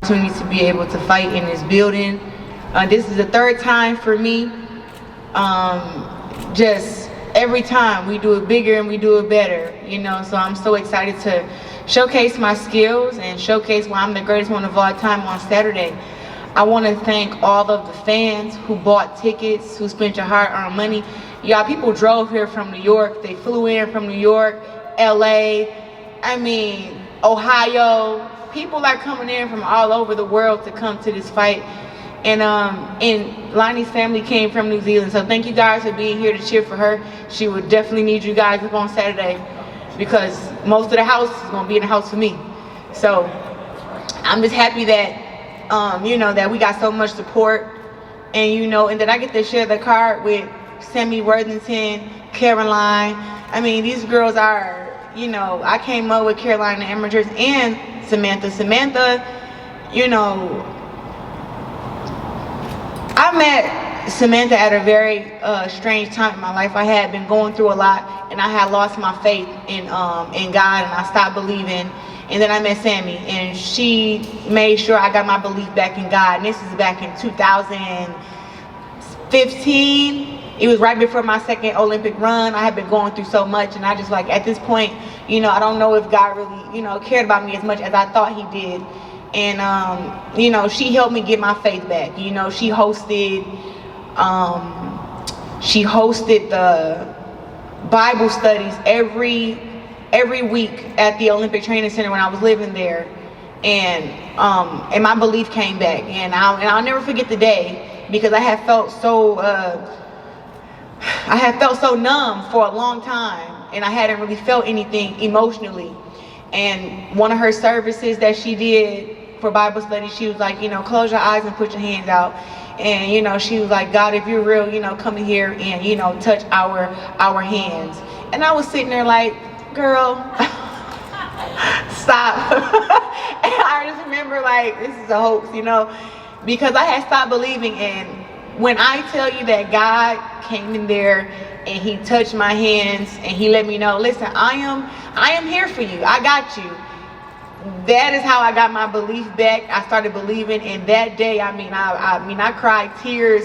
opportunity to be able to fight in this building. This is the third time for me. Just every time we do it bigger and we do it better, you know, so I'm so excited to showcase my skills and showcase why I'm the greatest one of all time on Saturday. I want to thank all of the fans who bought tickets, who spent your hard-earned money. Y'all, people drove here from New York. They flew in from New York, LA, I mean, Ohio. People are coming in from all over the world to come to this fight. And Lani's family came from New Zealand. So thank you guys for being here to cheer for her. She would definitely need you guys up on Saturday because most of the house is going to be in the house for me. So I'm just happy that, you know, that we got so much support. And, you know, and that I get to share the card with Sammy Worthington, Caroline. I mean, these girls are, you know, I came up with Caroline the Amateurs and Samantha. Samantha, you know, I met Samantha at a very strange time in my life. I had been going through a lot, and I had lost my faith in God, and I stopped believing. And then I met Sammy, and she made sure I got my belief back in God. And this is back in 2015. It was right before my second Olympic run. I had been going through so much, and I just like, at this point, you know, I don't know if God really, you know, cared about me as much as I thought he did. And, you know, she helped me get my faith back. You know, she hosted the Bible studies every week at the Olympic Training Center when I was living there. And my belief came back. And I'll never forget the day because I had felt so numb for a long time, and I hadn't really felt anything emotionally. And one of her services that she did for Bible study, she was like, you know, close your eyes and put your hands out. And, you know, she was like, God, if you're real, you know, come in here and, you know, touch our hands. And I was sitting there like, girl, stop. And I just remember like, this is a hoax, you know, because I had stopped believing. And when I tell you that God came in there and he touched my hands and he let me know, listen, I am here for you. I got you. That is how I got my belief back. I started believing, and that day, I mean, I cried tears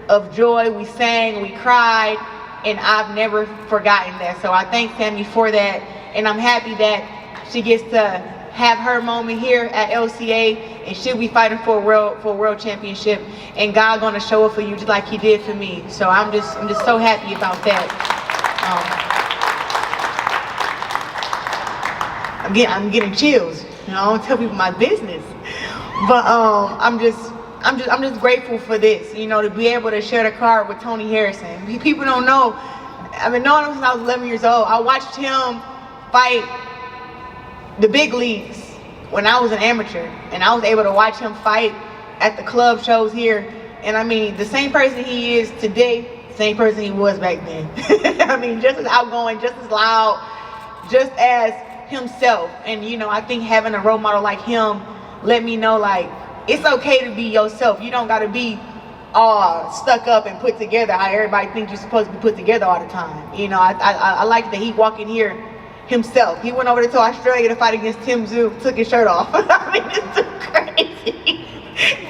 of joy. We sang, we cried, and I've never forgotten that. So I thank Sammy for that, and I'm happy that she gets to have her moment here at LCA, and she'll be fighting for a world championship, and God gonna show up for you just like he did for me. So I'm just so happy about that. I'm getting chills. You know, I don't tell people my business, but I'm just grateful for this. You know, to be able to share the card with Tony Harrison. People don't know. I've been knowing him since I was 11 years old. I watched him fight the big leagues when I was an amateur, and I was able to watch him fight at the club shows here. And I mean, the same person he is today, same person he was back then. I mean, just as outgoing, just as loud, just as himself. And you know, I think having a role model like him let me know like it's okay to be yourself. You don't got to be all stuck up and put together how everybody thinks you're supposed to be put together all the time. You know, I like that he walked in here himself. He went over to Australia to fight against Tim Tszyu, took his shirt off. I mean, it's too crazy.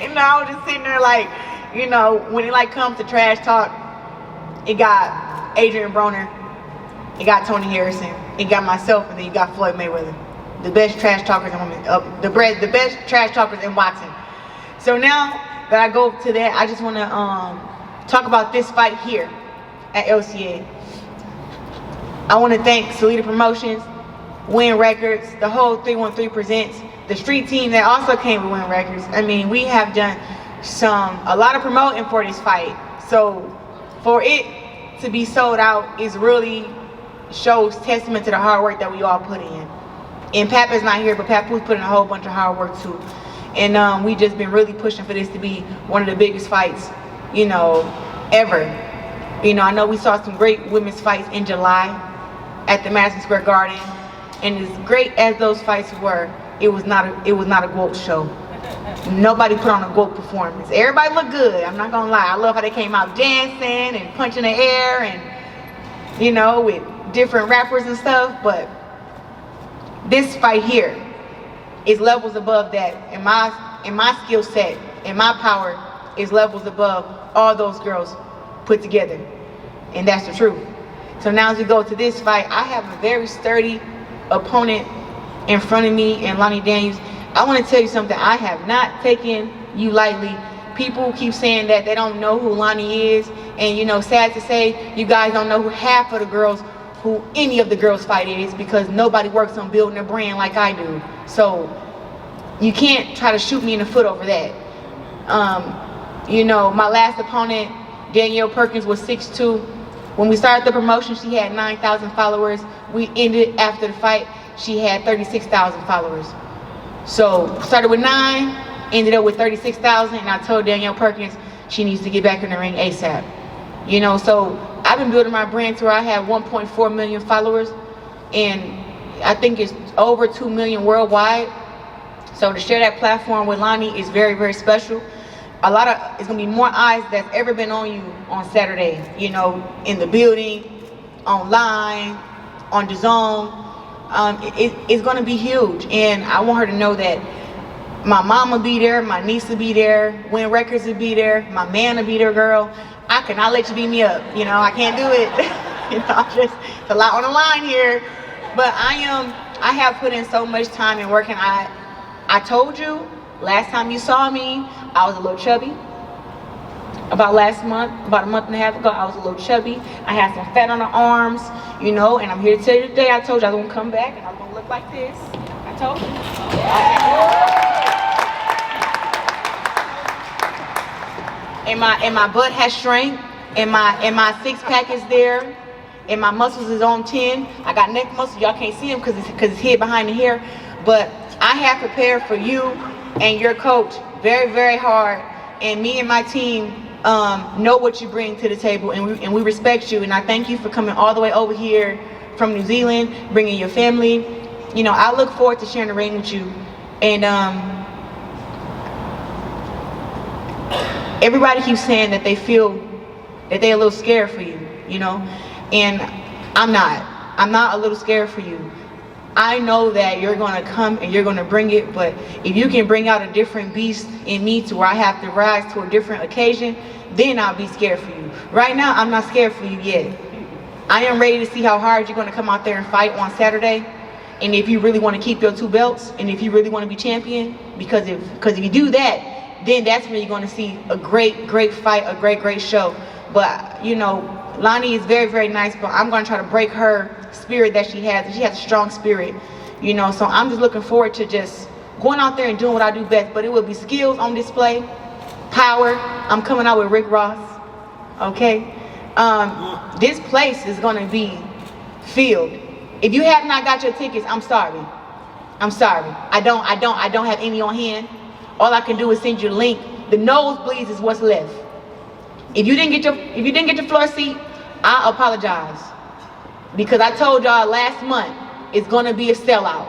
You know, I was just sitting there like, you know, when it like comes to trash talk, it got Adrian Broner, it got Tony Harrison, it got myself, and then you got Floyd Mayweather, the best trash talkers the best trash talkers in boxing. So now that I go to that, I just want to talk about this fight here at LCA. I want to thank Salita Promotions, Win Records, the whole 313 Presents, the street team that also came with Win Records. I mean, we have done a lot of promoting for this fight. So for it to be sold out is really shows testament to the hard work that we all put in. And Papa's not here, but Papa's put in a whole bunch of hard work too. And we just been really pushing for this to be one of the biggest fights, you know, ever. You know, I know we saw some great women's fights in July at the Madison Square Garden, and as great as those fights were, it was not a GOAT show. Nobody put on a GOAT performance. Everybody looked good, I'm not gonna lie. I love how they came out dancing and punching the air and, you know, with different rappers and stuff, but this fight here is levels above that in my my skill set and my power is levels above all those girls put together. And that's the truth. So now as we go to this fight, I have a very sturdy opponent in front of me, and Lani Daniels. I want to tell you something. I have not taken you lightly. People keep saying that they don't know who Lani is, and you know, sad to say, you guys don't know who half of the girls, who any of the girls fight is, because nobody works on building a brand like I do. So you can't try to shoot me in the foot over that. You know, my last opponent, Danielle Perkins, was 6'2". When we started the promotion, she had 9,000 followers. We ended after the fight, she had 36,000 followers. So started with 9, ended up with 36,000, and I told Danielle Perkins she needs to get back in the ring ASAP. You know, so I've been building my brand to where I have 1.4 million followers, and I think it's over 2 million worldwide. So to share that platform with Lani is very, very special. It's gonna be more eyes that's ever been on you on Saturday, you know, in the building, online, on the zone. It's gonna be huge, and I want her to know that my mom will be there, my niece will be there, Win Records will be there, my man will be there, girl. I cannot let you beat me up, you know, I can't do it. You know, it's a lot on the line here, but I have put in so much time and work, and I told you last time you saw me, I was a little chubby. About a month and a half ago, I was a little chubby. I had some fat on the arms, you know, and I'm here to tell you today, I told you I was gonna come back and I was gonna look like this. I told you. And my butt has shrank, and my six pack is there, and my muscles is on 10. I got neck muscles, y'all can't see them because it's hid behind the hair, but I have prepared for you and your coach very, very hard, and me and my team know what you bring to the table, and we respect you, and I thank you for coming all the way over here from New Zealand, bringing your family. You know, I look forward to sharing the ring with you, and everybody keeps saying that they feel that they're a little scared for you, you know, and I'm not a little scared for you. I know that you're gonna come and you're gonna bring it, but if you can bring out a different beast in me to where I have to rise to a different occasion, then I'll be scared for you. Right now, I'm not scared for you yet. I am ready to see how hard you're gonna come out there and fight on Saturday, and if you really wanna keep your 2 belts, and if you really wanna be champion, because if you do that, then that's when you're gonna see a great, great fight, a great, great show. But, you know, Lani is very, very nice, but I'm gonna try to break her spirit that she has, and she has a strong spirit, you know, so I'm just looking forward to just going out there and doing what I do best, but it will be skills on display, power. I'm coming out with Rick Ross, okay? This place is gonna be filled. If you have not got your tickets, I'm sorry. I don't have any on hand. All I can do is send you a link. The nosebleeds is what's left. If you didn't get your floor seat, I apologize. Because I told y'all last month it's gonna be a sellout.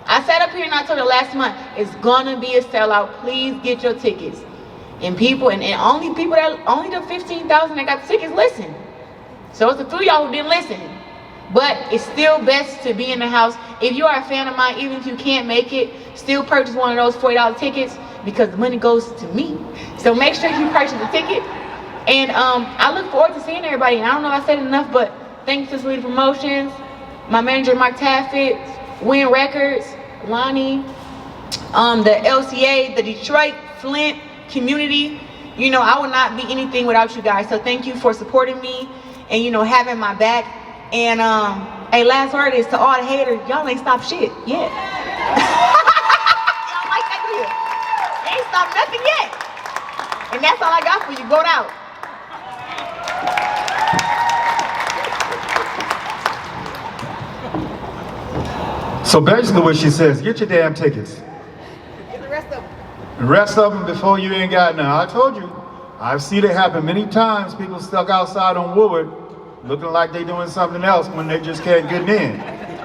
I sat up here and I told you last month it's gonna be a sellout. Please get your tickets. And people, and only the 15,000 that got the tickets listen. So it's the 3 of y'all who didn't listen. But it's still best to be in the house. If you are a fan of mine, even if you can't make it, still purchase one of those $40 tickets, because the money goes to me. So make sure you purchase the ticket. And I look forward to seeing everybody. And I don't know if I said it enough, but thanks to Salita Promotions, my manager Mark Taffet, Win Records, Lani, the LCA, the Detroit, Flint community. You know, I would not be anything without you guys. So thank you for supporting me and, you know, having my back. And hey, last word is to all the haters, y'all ain't stopped shit yet. Y'all like that, do you? They ain't stopped nothing yet. And that's all I got for you. Go out. So basically what she says, get your damn tickets. Get the rest of them. The rest of them before you ain't got none. I told you, I've seen it happen many times. People stuck outside on Woodward looking like they doing something else when they just can't get in.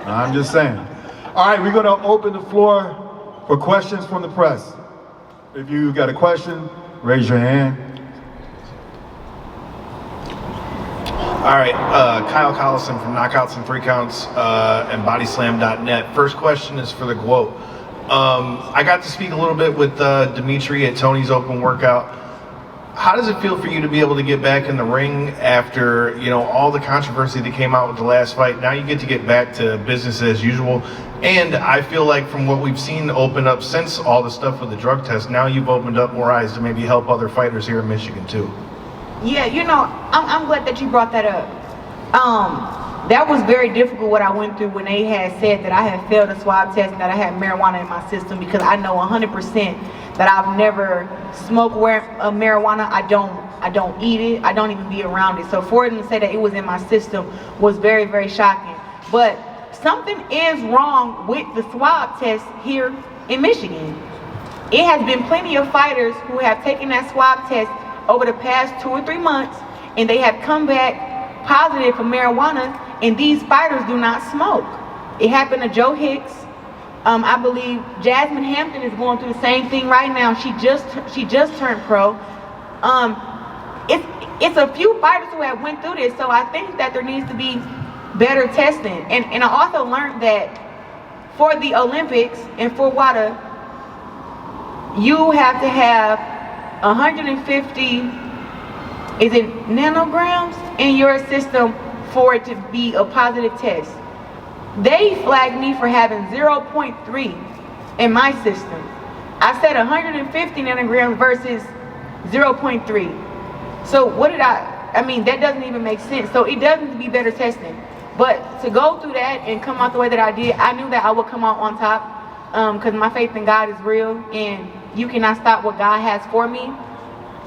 I'm just saying. All right, we're gonna open the floor for questions from the press. If you got a question, raise your hand. All right, Kyle Collison from Knockouts and 3 Counts and Bodyslam.net. First question is for the GWOAT. I got to speak a little bit with Dimitri at Tony's Open Workout. How does it feel for you to be able to get back in the ring after, you know, all the controversy that came out with the last fight? Now you get to get back to business as usual. And I feel like from what we've seen open up since all the stuff with the drug test, now you've opened up more eyes to maybe help other fighters here in Michigan too. Yeah, you know, I'm glad that you brought that up. That was very difficult what I went through when they had said that I had failed a swab test and that I had marijuana in my system, because I know 100% that I've never smoked marijuana. I don't eat it. I don't even be around it. So for them to say that it was in my system was very, very shocking. But something is wrong with the swab test here in Michigan. It has been plenty of fighters who have taken that swab test over the past 2 or 3 months, and they have come back positive for marijuana, and these fighters do not smoke. It happened to Joe Hicks. I believe Jasmine Hampton is going through the same thing right now. She just turned pro. It's a few fighters who have went through this, so I think that there needs to be better testing. And I also learned that for the Olympics and for WADA, you have to have 150, is it nanograms in your system for it to be a positive test. They flagged me for having 0.3 in my system. I said 150 nanograms versus 0.3. So what did I mean, that doesn't even make sense. So it does need to be better testing. But to go through that and come out the way that I did, I knew that I would come out on top, because my faith in God is real, and you cannot stop what God has for me.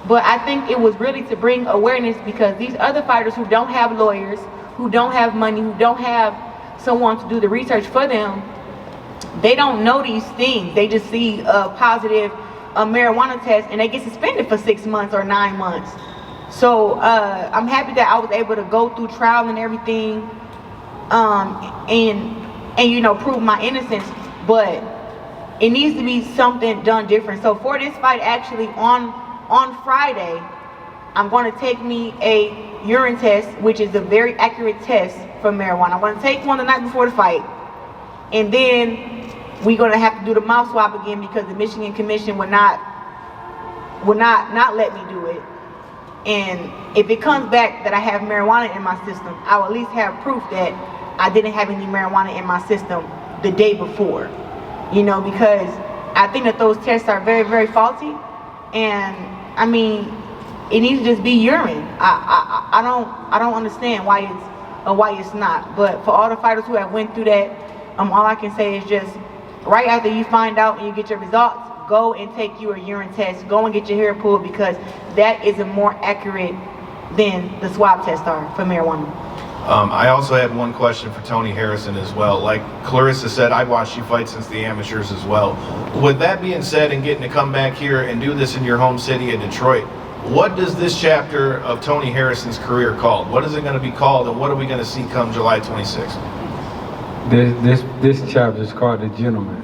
But I think it was really to bring awareness, because these other fighters who don't have lawyers, who don't have money, who don't have someone to do the research for them, they don't know these things. They just see a positive marijuana test and they get suspended for 6 months or 9 months. So I'm happy that I was able to go through trial and everything, and you know, prove my innocence. But it needs to be something done different. So for this fight, actually on Friday, I'm going to take me a urine test, which is a very accurate test for marijuana. I'm going to take one the night before the fight, and then we're going to have to do the mouth swab again, because the Michigan Commission would not let me do it. And if it comes back that I have marijuana in my system, I will at least have proof that I didn't have any marijuana in my system the day before. You know, because I think that those tests are very, very faulty. And I mean, it needs to just be urine. I don't understand why it's not. But for all the fighters who have went through that, all I can say is just right after you find out and you get your results, go and take you a urine test. Go and get your hair pulled, because that is a more accurate than the swab tests are for marijuana. I also had one question for Tony Harrison as well. Like Claressa said, I've watched you fight since the amateurs as well. With that being said, and getting to come back here and do this in your home city of Detroit, what does this chapter of Tony Harrison's career called? What is it going to be called, and what are we going to see come July 26th? This chapter is called The Gentleman.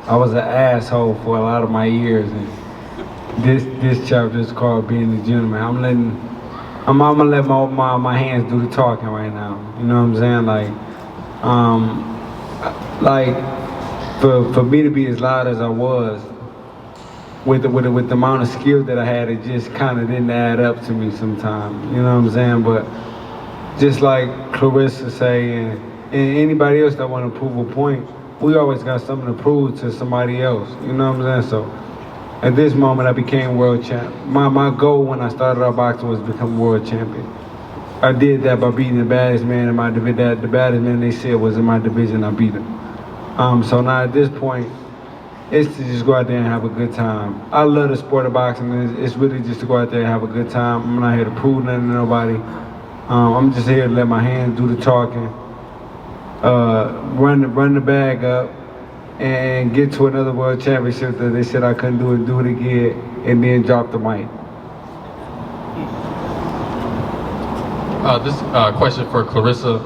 I was an asshole for a lot of my years, and this chapter is called Being the Gentleman. I'm gonna let my hands do the talking right now. You know what I'm saying? Like for me to be as loud as I was, with the amount of skill that I had, it just kind of didn't add up to me sometimes. You know what I'm saying? But just like Claressa say, and anybody else that want to prove a point, we always got something to prove to somebody else. You know what I'm saying? So at this moment, I became world champ. My goal when I started out boxing was to become world champion. I did that by beating the baddest man in my division. The baddest man they said was in my division. I beat him. So now at this point, it's to just go out there and have a good time. I love the sport of boxing. It's really just to go out there and have a good time. I'm not here to prove nothing to nobody. I'm just here to let my hands do the talking, run the bag up, and get to another world championship that they said I couldn't do it again, and then drop the mic. This question for Claressa.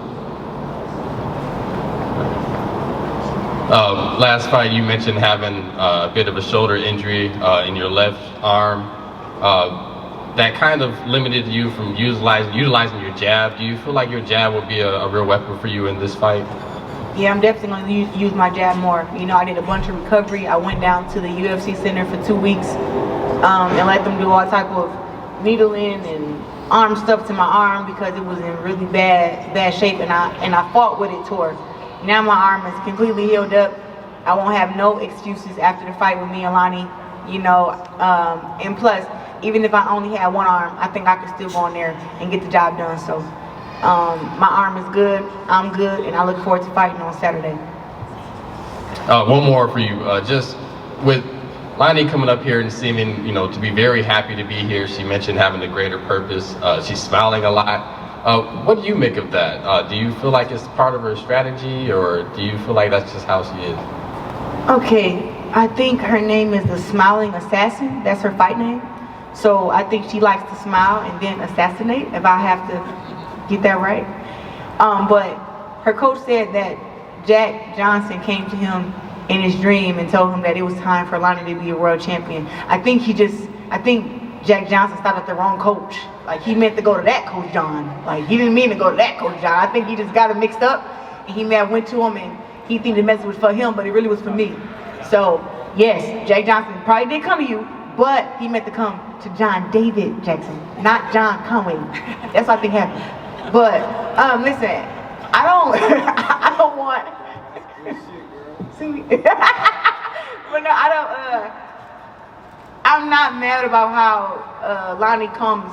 Last fight you mentioned having a bit of a shoulder injury in your left arm. That kind of limited you from utilizing your jab. Do you feel like your jab will be a real weapon for you in this fight? yeah, I'm definitely going to use my jab more. You know, I did a bunch of recovery. I went down to the UFC center for 2 weeks and let them do all type of needling and arm stuff to my arm because it was in really bad shape, and I fought with it toward. Now my arm is completely healed up. I won't have no excuses after the fight with me and Lani, you know, and plus, even if I only had one arm, I think I could still go in there and get the job done. So my arm is good, I'm good, and I look forward to fighting on Saturday. One more for you. Just with Lani coming up here and seeming, you know, to be very happy to be here. She mentioned having a greater purpose. She's smiling a lot. What do you make of that? Do you feel like it's part of her strategy, or do you feel like that's just how she is? Okay, I think her name is the Smiling Assassin. That's her fight name. So I think she likes to smile and then assassinate, if I have to get that right. But her coach said that Jack Johnson came to him in his dream and told him that it was time for Lani to be a world champion. I think Jack Johnson started at the wrong coach. Like, he meant to go to that Coach John. Like, he didn't mean to go to that Coach John. I think he just got it mixed up, and he may have went to him and he think the message was for him, but it really was for me. So, yes, Jack Johnson probably did come to you, but he meant to come to John David Jackson, not John Conway. That's what I think happened. But, listen, I don't, I don't want, see, but no, I'm not mad about how Lani comes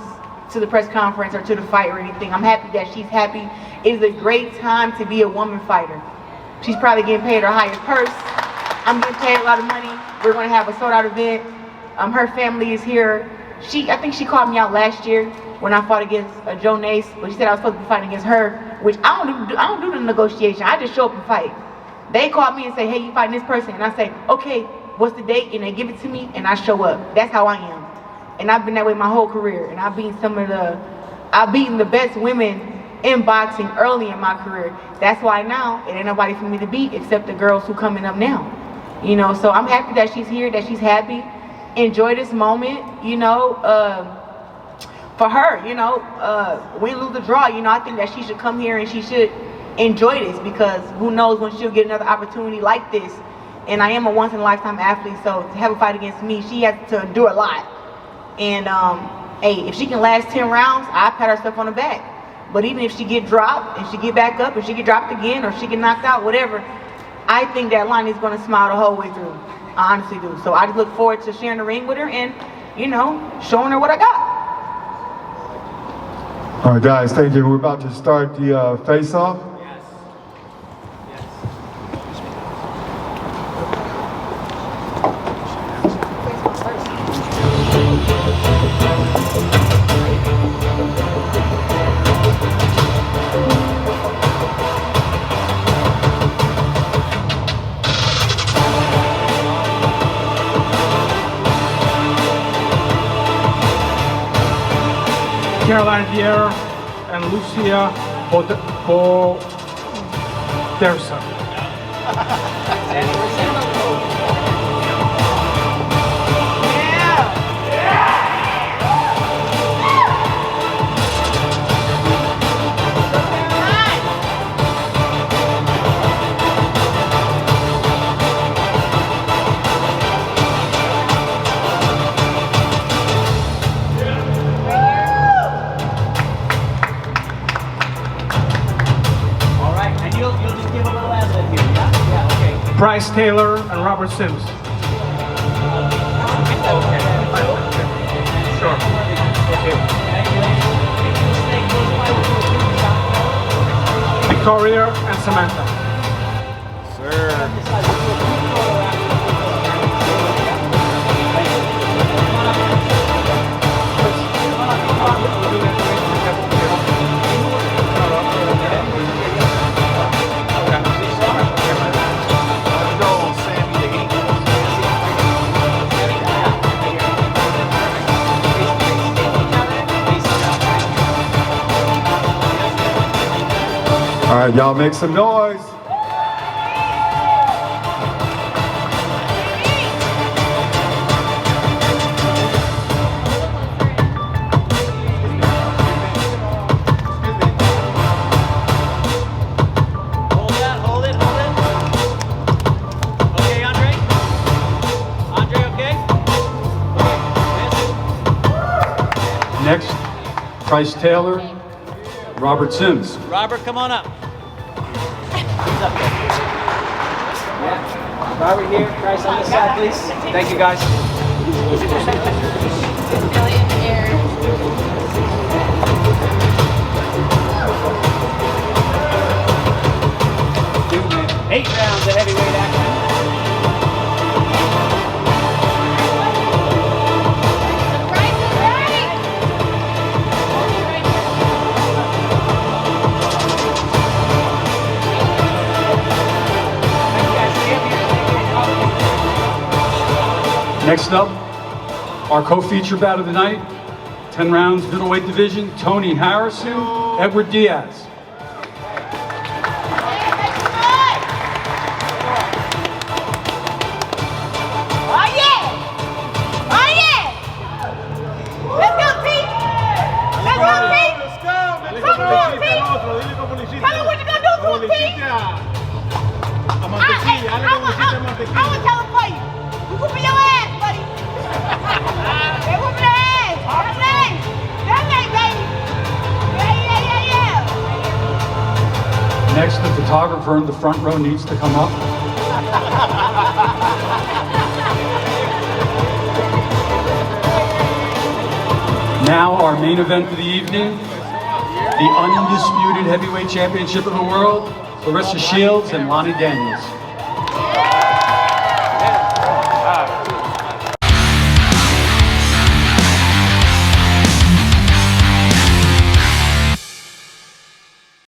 to the press conference or to the fight or anything. I'm happy that she's happy. It's a great time to be a woman fighter. She's probably getting paid her highest purse. I'm getting paid a lot of money. We're going to have a sold-out event. Her family is here. I think she called me out last year when I fought against Joe Nace, but she said I was supposed to be fighting against her, which I don't do the negotiation. I just show up and fight. They call me and say, hey, you fighting this person, and I say, okay, what's the date? And they give it to me, and I show up. That's how I am. And I've been that way my whole career. And I've beaten the best women in boxing early in my career. That's why now it ain't nobody for me to beat except the girls who coming up now. You know, so I'm happy that she's here, that she's happy. Enjoy this moment, you know, for her, you know, win, lose, or draw. You know, I think that she should come here and she should enjoy this, because who knows when she'll get another opportunity like this. And I am a once-in-a-lifetime athlete, so to have a fight against me, she has to endure a lot. And, hey, if she can last 10 rounds, I pat herself on the back. But even if she get dropped, and she get back up, and she get dropped again, or she get knocked out, whatever, I think that Lani's going to smile the whole way through. I honestly do. So I just look forward to sharing the ring with her and, you know, showing her what I got. All right, guys, thank you. We're about to start the face-off. Caroline Dier and Lucia Boderson. Bryce Taylor and Robert Sims. Sure. Okay. Victoria and Samantha. All right, y'all make some noise. Hold it. Price Taylor, Robert Sims. Robert, come on up. He's up there. Yeah. Robert here. Price on this side, please. Thank you, guys. Doing 8 rounds of heavyweight action. Next up, our co-feature bout of the night, 10 rounds middleweight division, Tony Harrison, Edward Diaz. Next, the photographer in the front row needs to come up. Now, our main event of the evening, the undisputed heavyweight championship of the world, Claressa Shields and Lani Daniels.